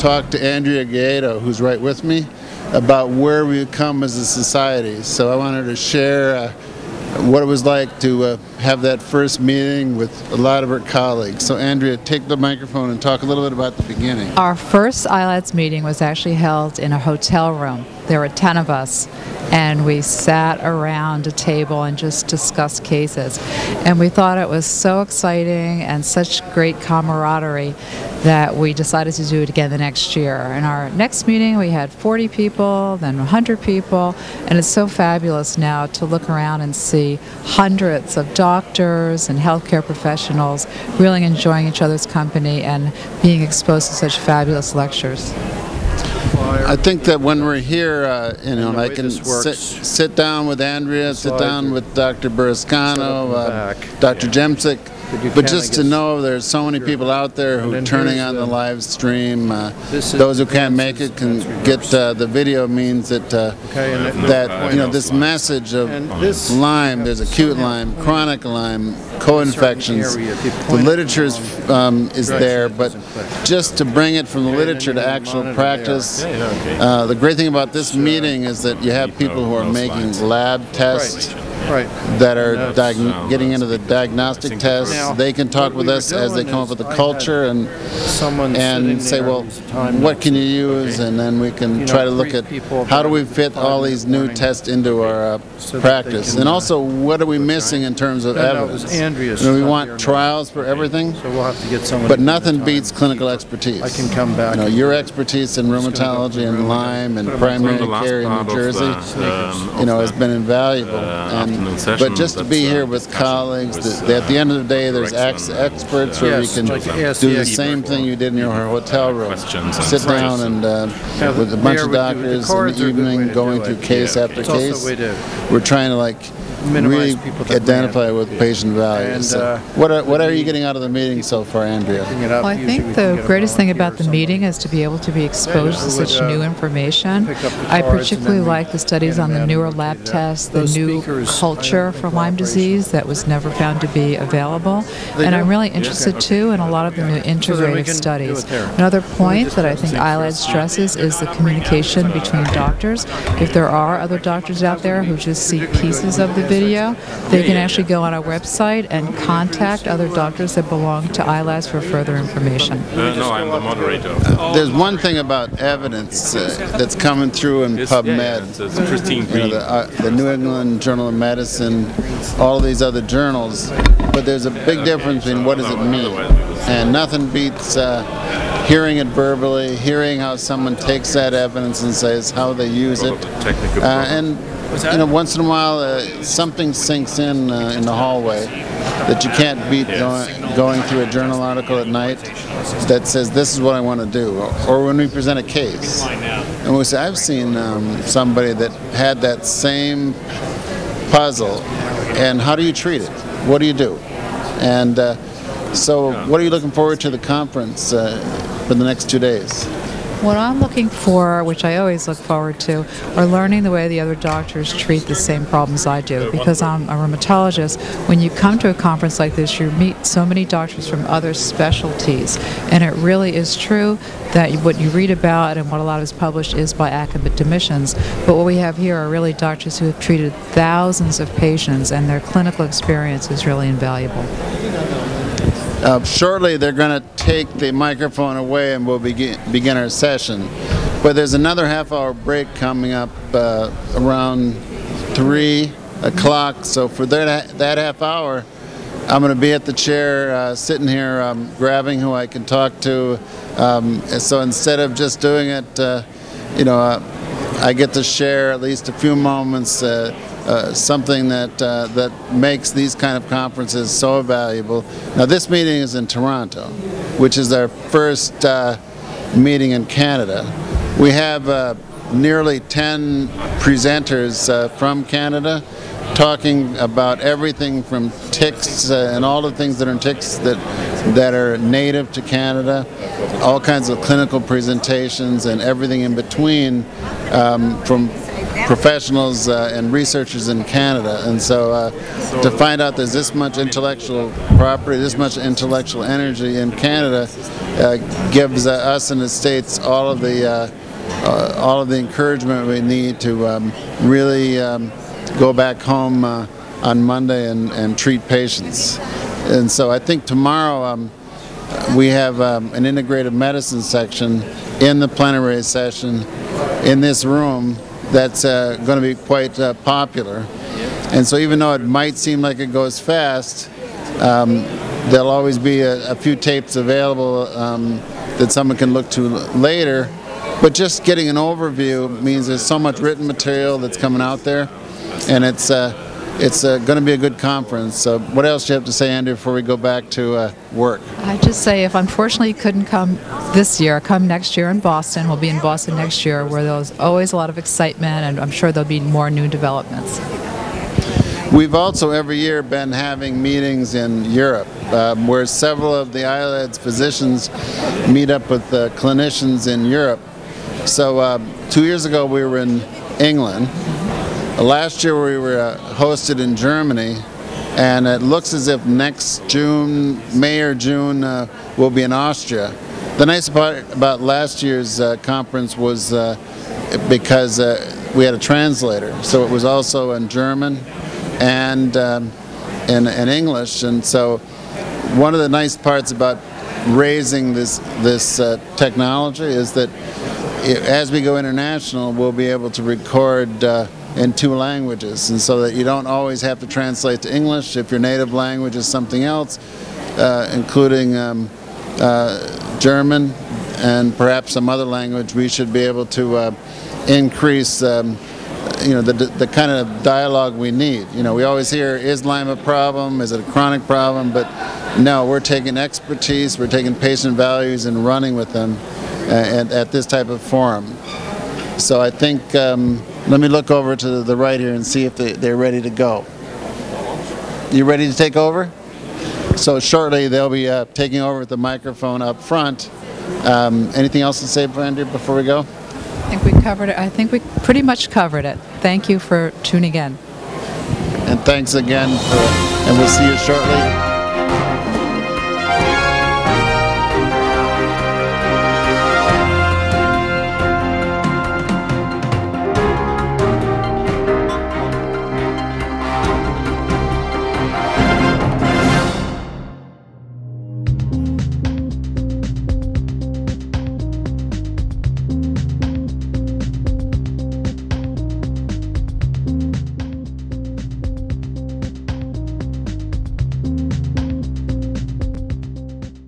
talk to Andrea Gaito, who's right with me, about where we've come as a society. So I wanted to share what it was like to have that first meeting with a lot of her colleagues. So Andrea, take the microphone and talk a little bit about the beginning. Our first ILADS meeting was actually held in a hotel room. There were 10 of us, and we sat around a table and just discussed cases. And we thought it was so exciting and such great camaraderie that we decided to do it again the next year. In our next meeting, we had 40 people, then 100 people, and it's so fabulous now to look around and see hundreds of doctors and healthcare professionals really enjoying each other's company and being exposed to such fabulous lectures. I think that when we're here, I can sit down with Andrea, sit down with Dr. Burrascano, Dr. Jemsik, but just to know there's so many people out there who are turning on the live stream. Those who can't make it can get the video. Means that this message of Lyme, there's acute Lyme, chronic Lyme, co-infections. The literature is there, but just to bring it from the literature to actual practice. The great thing about this meeting is that you have people who are making lab tests. That are getting into the diagnostic tests. They can talk with us as they come up with the culture and say, well, what can you use? And then we can try to look at how do we fit all these new tests into our practice. And also, what are we missing in terms of evidence? We want trials for everything, but nothing beats clinical expertise. Your expertise in rheumatology and Lyme and primary care in New Jersey, has been invaluable. But just to be here with colleagues, at the end of the day, there's experts where we can do the same thing you did in your hotel room. Sit down and with a bunch of doctors in the evening, going through case after case. We're trying to really identify with patient values. So what are you getting out of the meeting so far, Andrea? Well, I think the greatest thing about the meeting is to be able to be exposed to such new information. I particularly like the studies on the newer lab tests, the new culture for Lyme disease that was never found to be available. And I'm really interested, too, in a lot of the new integrative studies. Another point that I think ILAD stresses is the communication between doctors. If there are other doctors out there who just see pieces of the video, they can actually go on our website and contact other doctors that belong to ILADS for further information. No, I'm the moderator. There's one thing about evidence that's coming through in PubMed. It's Christine Green. The New England Journal of Medicine, all these other journals, but there's a big difference between what does it mean. And nothing beats hearing it verbally, hearing how someone takes that evidence and says how they use it. Once in a while, something sinks in the hallway that you can't beat going through a journal article at night that says, this is what I want to do. Or when we present a case. And we say, I've seen somebody that had that same puzzle, and how do you treat it? What do you do? And so what are you looking forward to the conference for the next 2 days? What I'm looking for, which I always look forward to, are learning the way the other doctors treat the same problems I do. Because I'm a rheumatologist, when you come to a conference like this, you meet so many doctors from other specialties. And it really is true that what you read about and what a lot is published is by academicians. But what we have here are really doctors who have treated thousands of patients, and their clinical experience is really invaluable. Shortly, they're going to take the microphone away and we'll begin our session. But there's another half-hour break coming up around 3 o'clock. So for that half hour, I'm going to be at the chair, sitting here, grabbing who I can talk to. So instead of just doing it, I get to share at least a few moments. Something that makes these kind of conferences so valuable. Now, this meeting is in Toronto, which is our first meeting in Canada. We have nearly 10 presenters from Canada talking about everything from ticks and all the things that are in ticks that are native to Canada, all kinds of clinical presentations and everything in between from professionals and researchers in Canada. And so to find out there's this much intellectual property, this much intellectual energy in Canada, gives us in the States all of the encouragement we need to really go back home on Monday and treat patients. And so I think tomorrow we have an integrative medicine section in the plenary session in this room that's going to be quite popular. And so even though it might seem like it goes fast, there'll always be a few tapes available that someone can look to later. But just getting an overview means there's so much written material that's coming out there, and it's going to be a good conference. So what else do you have to say, Andrea, before we go back to work? I'd just say if unfortunately you couldn't come this year, come next year in Boston. We'll be in Boston next year, where there's always a lot of excitement, and I'm sure there'll be more new developments. We've also every year been having meetings in Europe, where several of the eyelids physicians meet up with clinicians in Europe. So 2 years ago we were in England. Last year we were hosted in Germany, and it looks as if next June, May or June, we'll be in Austria. The nice part about last year's conference was because we had a translator, so it was also in German and in English. And so one of the nice parts about raising this technology is that as we go international, we'll be able to record in 2 languages, and so that you don't always have to translate to English if your native language is something else, including German and perhaps some other language. We should be able to increase the kind of dialogue we need. We always hear, is Lyme a problem? Is it a chronic problem? But no, we're taking expertise, we're taking patient values and running with them at this type of forum. So I think, let me look over to the right here and see if they're ready to go. You ready to take over? So shortly they'll be taking over with the microphone up front. Anything else to say, Andrea, before we go? I think we covered it. I think we pretty much covered it. Thank you for tuning in. And thanks again, and we'll see you shortly.